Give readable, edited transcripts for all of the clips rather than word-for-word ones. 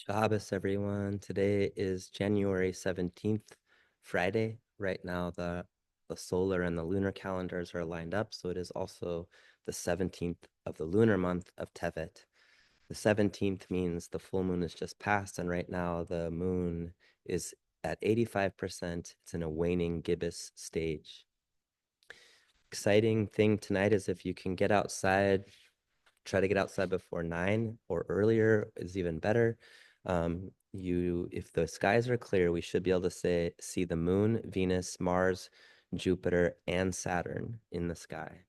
Shabbos, everyone. Today is January 17th, Friday. Right now, the solar and the lunar calendars are lined up, so it is also the 17th of the lunar month of Tevet. The 17th means the full moon is just passed, and right now the moon is at 85%. It's in a waning gibbous stage. Exciting thing tonight is if you can get outside, try to get outside before 9 or earlier is even better. If the skies are clear, we should be able to see the moon, Venus, Mars, Jupiter, and Saturn in the sky.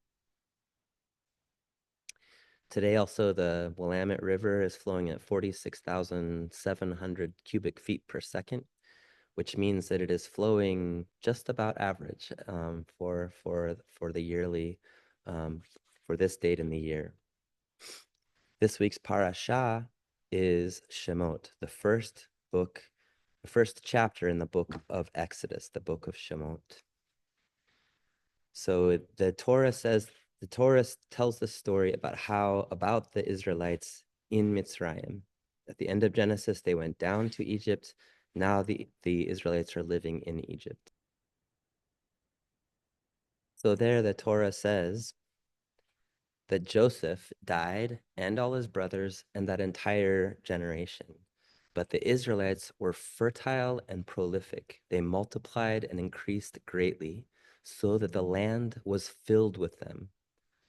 Today, also, the Willamette River is flowing at 46,700 cubic feet per second, which means that it is flowing just about average for the yearly for this date in the year. This week's parasha is Shemot, the first chapter in the book of Exodus, the book of Shemot. So the Torah tells the story about the Israelites in Mitzrayim. At the end of Genesis, they went down to Egypt. Now the Israelites are living in Egypt. So there the Torah says that Joseph died and all his brothers and that entire generation. But the Israelites were fertile and prolific. They multiplied and increased greatly so that the land was filled with them.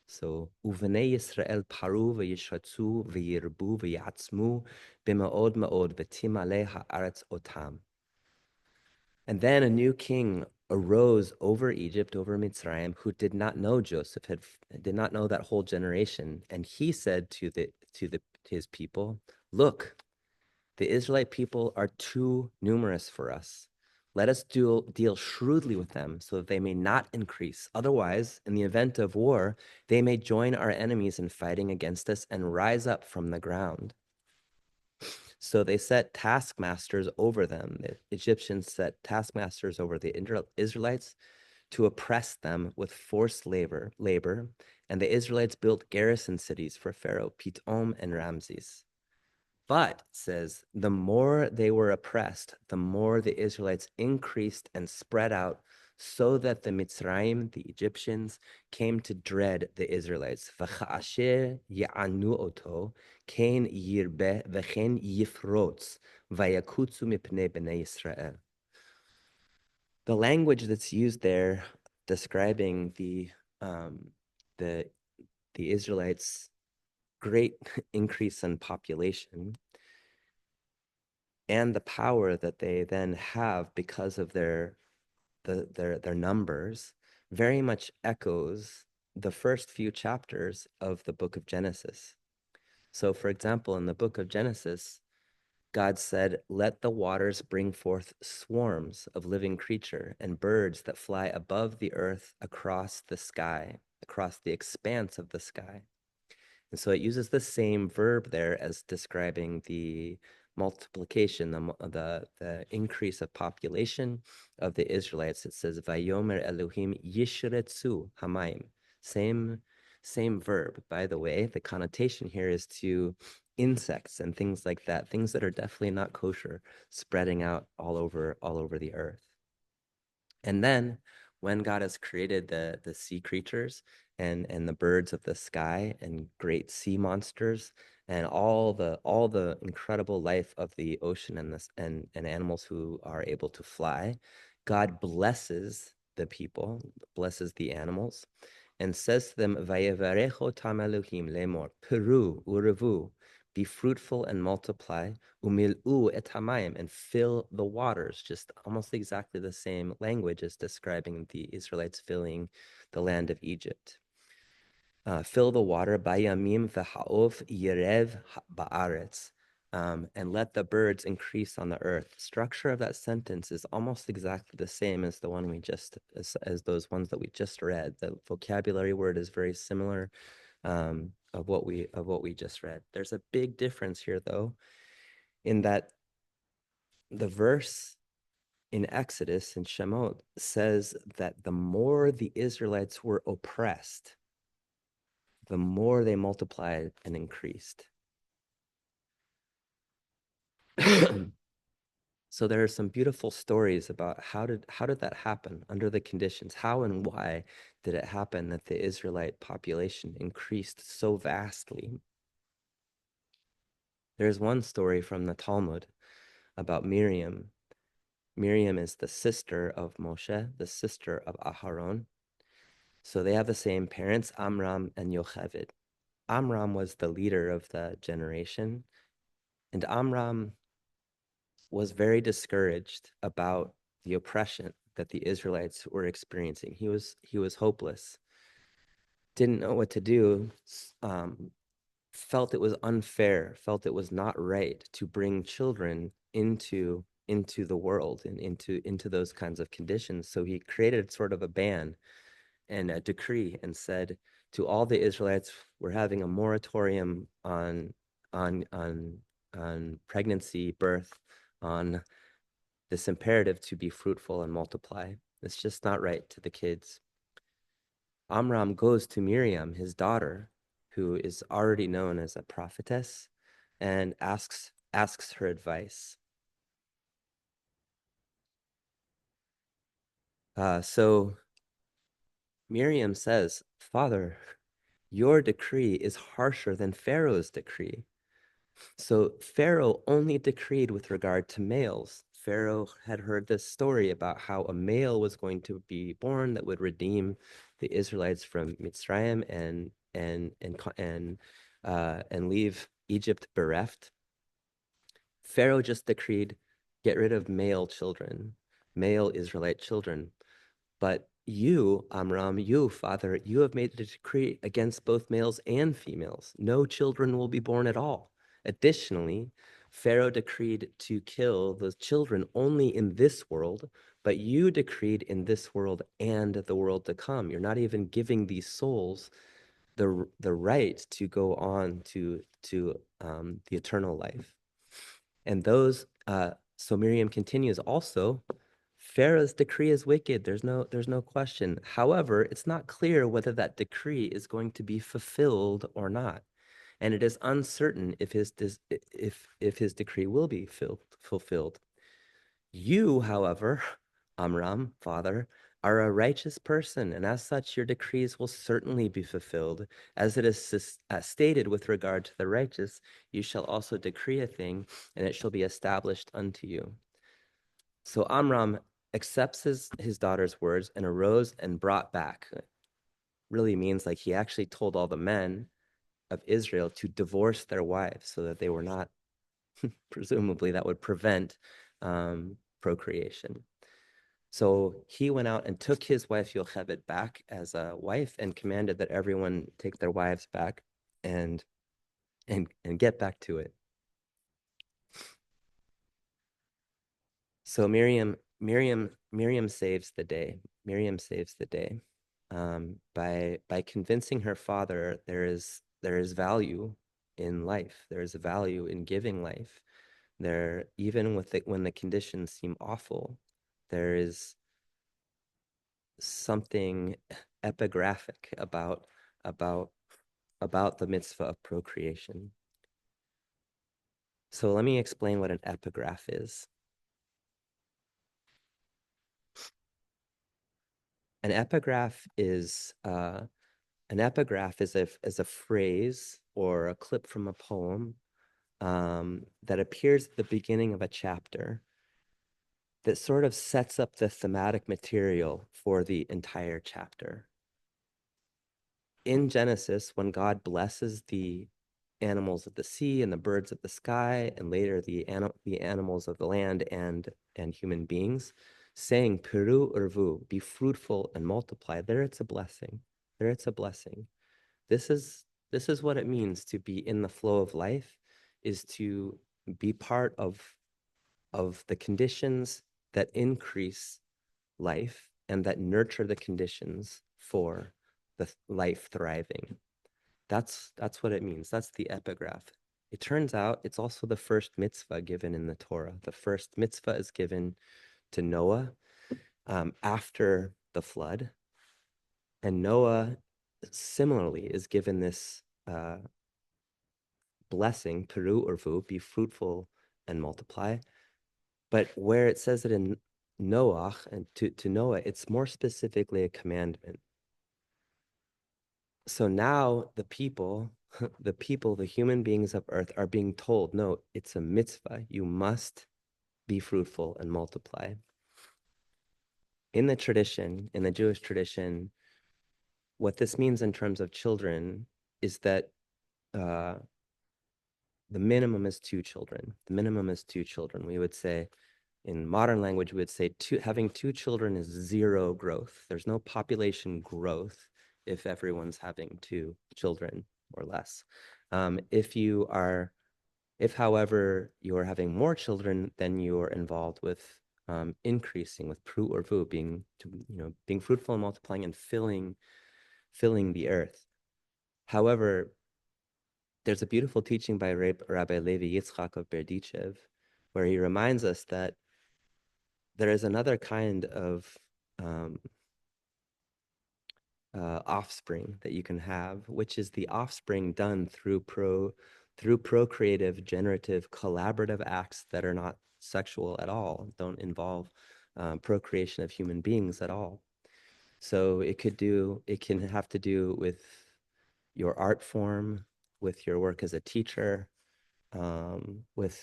So, Uvnei Yisrael paru v'yishatzu v'yirbu v'yatzmu b'ma'od ma'od v'timaleh ha'aretz otam. And then a new king arose over Egypt, over Mitzrayim, who did not know Joseph, did not know that whole generation. And he said to his people, "Look, the Israelite people are too numerous for us. Let us deal shrewdly with them so that they may not increase. Otherwise, in the event of war, they may join our enemies in fighting against us and rise up from the ground." So they set taskmasters over them. The Egyptians set taskmasters over the Israelites to oppress them with forced labor, and the Israelites built garrison cities for Pharaoh, Pitom and Ramses. But, it says, the more they were oppressed, the more the Israelites increased and spread out, so that the Mitzrayim, the Egyptians, came to dread the Israelites. V'cha'asher ya'anu oto, kein yirbeh v'chein yifrotz, vayakutzu mipnei b'nei Yisrael. The language that's used there describing the Israelites' great increase in population and the power that they then have because of their numbers very much echoes the first few chapters of the book of Genesis. So, for example, in the book of Genesis, God said, "Let the waters bring forth swarms of living creature and birds that fly above the earth across the sky, across the expanse of the sky." And so it uses the same verb there as describing the multiplication, the increase of population of the Israelites. It says, "Vayomer Elohim yishretzu hamayim." Same verb. By the way, the connotation here is to insects and things like that, things that are definitely not kosher, spreading out all over the earth. And then when God has created the sea creatures and the birds of the sky and great sea monsters and all the incredible life of the ocean and animals who are able to fly, God blesses the people, blesses the animals, and says to them, "Vayevarecho tam Elohim lemor, peru urevu, be fruitful and multiply, umil'u et hamayim, and fill the waters." Just almost exactly the same language as describing the Israelites filling the land of Egypt. Fill the water, bayamim v'ha'ov yerev ba'aretz, and let the birds increase on the earth. The structure of that sentence is almost exactly the same as the one as those ones that we just read. The vocabulary word is very similar of what we just read. There's a big difference here, though, in that the verse in Exodus and Shemot says that the more the Israelites were oppressed, the more they multiplied and increased. So there are some beautiful stories about how did that happen under the conditions? How and why did it happen that the Israelite population increased so vastly? There's one story from the Talmud about Miriam. Miriam is the sister of Moshe, the sister of Aharon. So they have the same parents, Amram and Yocheved. Amram was the leader of the generation, and Amram was very discouraged about the oppression that the Israelites were experiencing. He was hopeless, didn't know what to do, felt it was unfair, felt it was not right to bring children into the world and into those kinds of conditions. So he created sort of a ban and a decree and said to all the Israelites, we're having a moratorium on on on pregnancy, birth, on this imperative to be fruitful and multiply. It's just not right to the kids. Amram goes to Miriam, his daughter, who is already known as a prophetess, and asks her advice. So Miriam says, Father, your decree is harsher than Pharaoh's decree. So Pharaoh only decreed with regard to males. Pharaoh had heard this story about how a male was going to be born that would redeem the Israelites from Mitzrayim and leave Egypt bereft. Pharaoh just decreed, get rid of male children, male Israelite children. But you, Amram, you, father, you have made a decree against both males and females. No children will be born at all. Additionally, Pharaoh decreed to kill the children only in this world, but you decreed in this world and the world to come. You're not even giving these souls the right to go on to the eternal life. And so Miriam continues also, Pharaoh's decree is wicked. There's no question. However, it's not clear whether that decree is going to be fulfilled or not. And it is uncertain if his decree will be fulfilled. You, however, Amram, father, are a righteous person, and as such, your decrees will certainly be fulfilled. As it is stated with regard to the righteous, you shall also decree a thing, and it shall be established unto you. So Amram accepts his daughter's words and arose and brought back. Really means like he actually told all the men of Israel to divorce their wives so that they were not, presumably, that would prevent procreation. So he went out and took his wife Yocheved back as a wife and commanded that everyone take their wives back and get back to it. So Miriam saves the day. Miriam saves the day by convincing her father there is value in life. There is a value in giving life. There, even when the conditions seem awful, there is something epigraphic about about the mitzvah of procreation. So let me explain what an epigraph is. An epigraph is a phrase or a clip from a poem that appears at the beginning of a chapter that sort of sets up the thematic material for the entire chapter. In Genesis, when God blesses the animals of the sea and the birds of the sky, and later the animals of the land and human beings, saying Peru urvu, be fruitful and multiply. There it's a blessing. There it's a blessing. This is what it means to be in the flow of life, is to be part of the conditions that increase life and that nurture the conditions for the life thriving. That's what it means. That's the epigraph. It turns out it's also the first mitzvah given in the Torah. The first mitzvah is given to Noah after the flood. And Noah similarly is given this blessing, peru urvu, be fruitful and multiply. But where it says it in Noah and to Noah, it's more specifically a commandment. So now the people, the human beings of earth are being told, no, it's a mitzvah. You must be fruitful and multiply. In the tradition, in the Jewish tradition, what this means in terms of children is that uh, the minimum is two children. The minimum is two children. We would say, in modern language, we would say having two children is zero growth. There's no population growth if everyone's having two children or less. If you are, if however you are having more children, then you are involved with increasing with pru or vu, being fruitful and multiplying and filling the earth. However, there's a beautiful teaching by Rabbi Levi Yitzchak of Berdichev, where he reminds us that there is another kind of um, offspring that you can have, which is the offspring done through procreative, generative, collaborative acts that are not sexual at all, don't involve procreation of human beings at all. So it can have to do with your art form, with your work as a teacher, with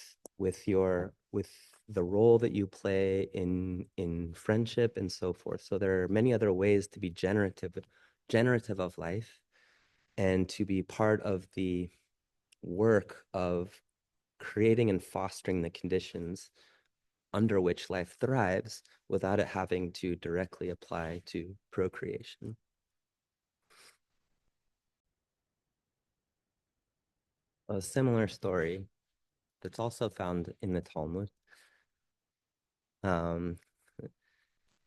the role that you play in friendship and so forth. So there are many other ways to be generative of life and to be part of the work of creating and fostering the conditions under which life thrives without it having to directly apply to procreation. A similar story that's also found in the Talmud um,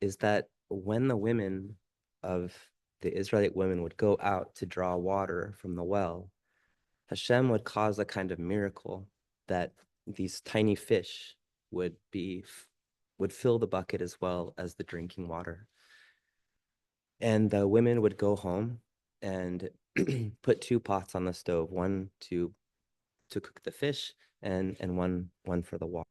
is that when the women of the Israelite women would go out to draw water from the well, Hashem would cause a kind of miracle that these tiny fish would be would fill the bucket as well as the drinking water. And the women would go home and put two pots on the stove, one to cook the fish and one for the water.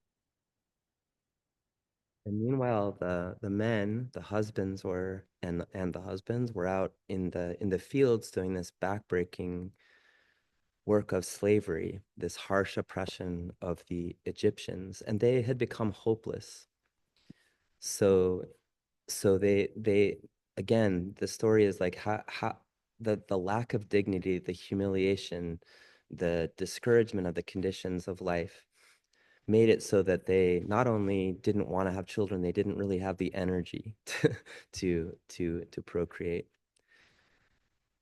And meanwhile, the men, the husbands were and the husbands were out in the fields doing this backbreaking work of slavery, this harsh oppression of the Egyptians, and they had become hopeless. So they again, the story is like how the lack of dignity, the humiliation, the discouragement of the conditions of life made it so that they not only didn't want to have children, they didn't really have the energy to procreate.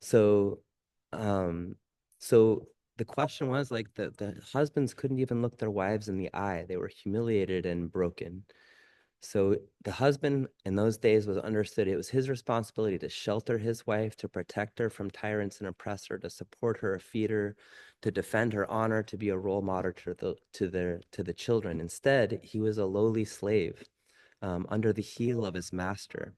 So, um, so the question was like the husbands couldn't even look their wives in the eye. They were humiliated and broken. So the husband in those days was understood it was his responsibility to shelter his wife, to protect her from tyrants and oppressor, to support her, feed her, to defend her honor, to be a role model to the children. Instead, he was a lowly slave under the heel of his master.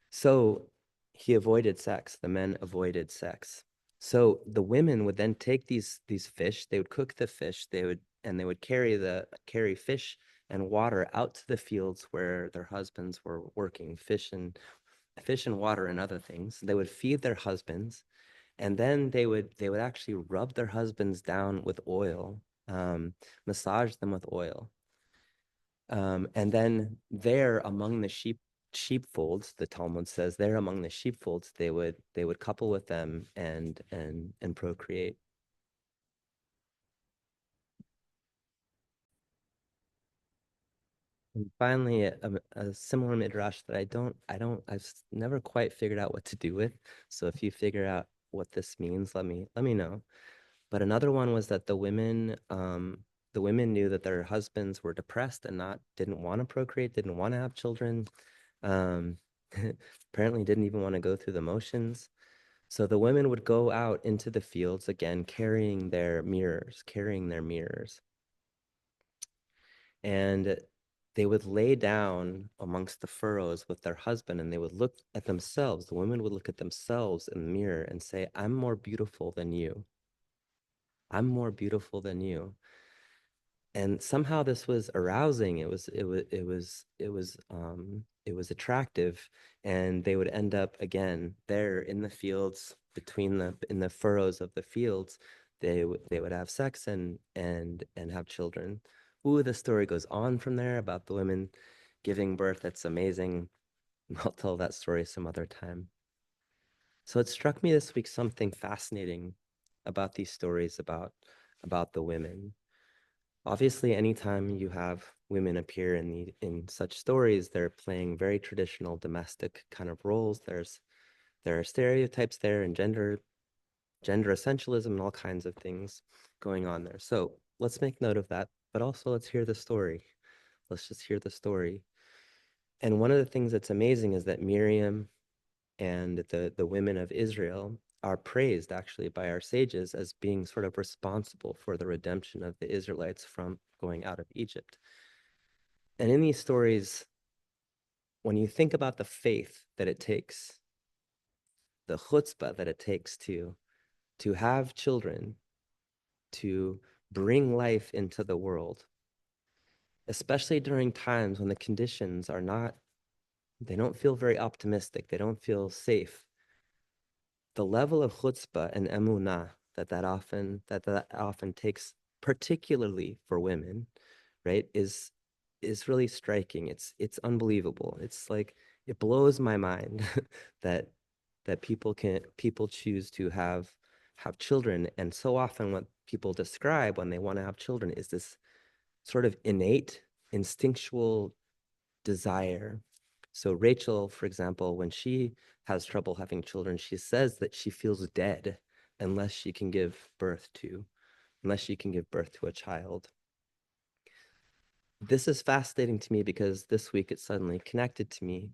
So he avoided sex. The men avoided sex. So the women would then take these fish, they would cook the fish, they would carry fish and water out to the fields where their husbands were working, fish and water and other things. They would feed their husbands, and then they would actually rub their husbands down with oil, massage them with oil. And then there among the sheepfolds, the Talmud says, there among the sheepfolds, they would couple with them and procreate. And finally, a similar midrash that I've never quite figured out what to do with. So if you figure out what this means, let me know. But another one was that the women knew that their husbands were depressed and not didn't want to procreate, didn't want to have children. Um, apparently didn't even want to go through the motions. So the women would go out into the fields again, carrying their mirrors. And they would lay down amongst the furrows with their husband and they would look at themselves. The women would look at themselves in the mirror and say, I'm more beautiful than you. I'm more beautiful than you. and somehow this was arousing. It was attractive, and they would end up again there in the fields between the in the furrows of the fields. They would have sex and have children. Ooh, the story goes on from there about the women giving birth. That's amazing. I'll tell that story some other time. So it struck me this week something fascinating about these stories about the women. Obviously, anytime you have women appear in such stories, they're playing very traditional domestic kind of roles. There are stereotypes there and gender essentialism and all kinds of things going on there. So let's make note of that, but also let's hear the story. Let's just hear the story. And one of the things that's amazing is that Miriam and the women of Israel are praised actually by our sages as being sort of responsible for the redemption of the Israelites from going out of Egypt. And in these stories, when you think about the faith that it takes, the chutzpah that it takes to have children, to bring life into the world, especially during times when the conditions are not, they don't feel very optimistic, they don't feel safe. The level of chutzpah and emunah that often takes, particularly for women, right, is really striking. It's unbelievable. It's like it blows my mind that people choose to have children, and so often what people describe when they want to have children is this sort of innate, instinctual desire. So Rachel, for example, when she has trouble having children, she says that she feels dead unless she can give birth to, unless she can give birth to a child. This is fascinating to me because this week it suddenly connected to me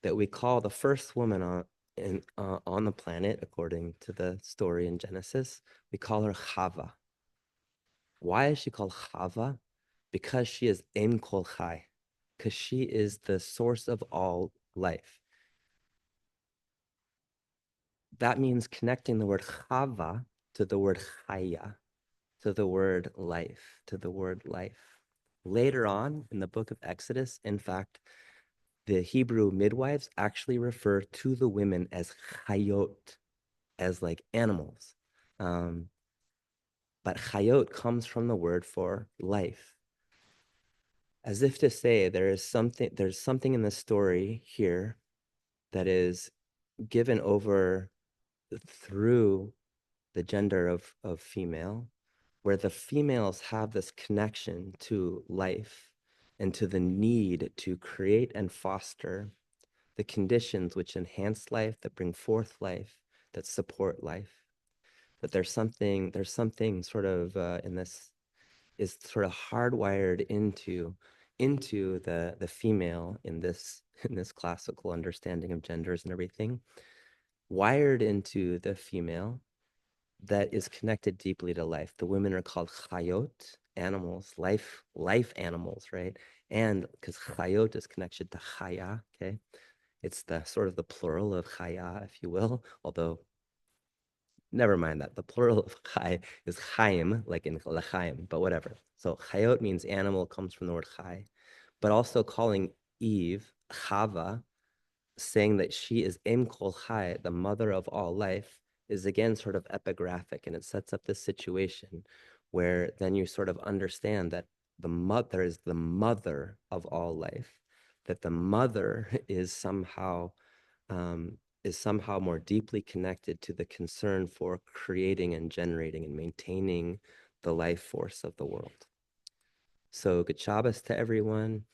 that we call the first woman on the planet, according to the story in Genesis, we call her Chava. Why is she called Chava? Because she is Em Kol Chai, because she is the source of all life. That means connecting the word Chava to the word Chaya, to the word life, to the word life. Later on in the book of Exodus, in fact, the Hebrew midwives actually refer to the women as chayot, as like animals. But chayot comes from the word for life, as if to say there's something in the story here that is given over through the gender of female, where the females have this connection to life and to the need to create and foster the conditions which enhance life, that bring forth life, that support life. That there's something sort of in this is sort of hardwired into the female in this in this classical understanding of genders and everything, wired into the female that is connected deeply to life. The women are called chayot, animals, life animals, right? And because chayot is connected to chaya, okay? It's the sort of the plural of chaya, if you will, although never mind that. The plural of chai is chaim, like in lachaim, but whatever. So chayot means animal, comes from the word chai, but also calling Eve Chava, saying that she is Em Kol Chai, the mother of all life, is again sort of epigraphic, and it sets up this situation where then you sort of understand that the mother is the mother of all life, that the mother is somehow more deeply connected to the concern for creating and generating and maintaining the life force of the world. So good Shabbos to everyone.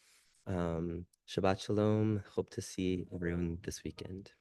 Shabbat Shalom. Hope to see everyone this weekend.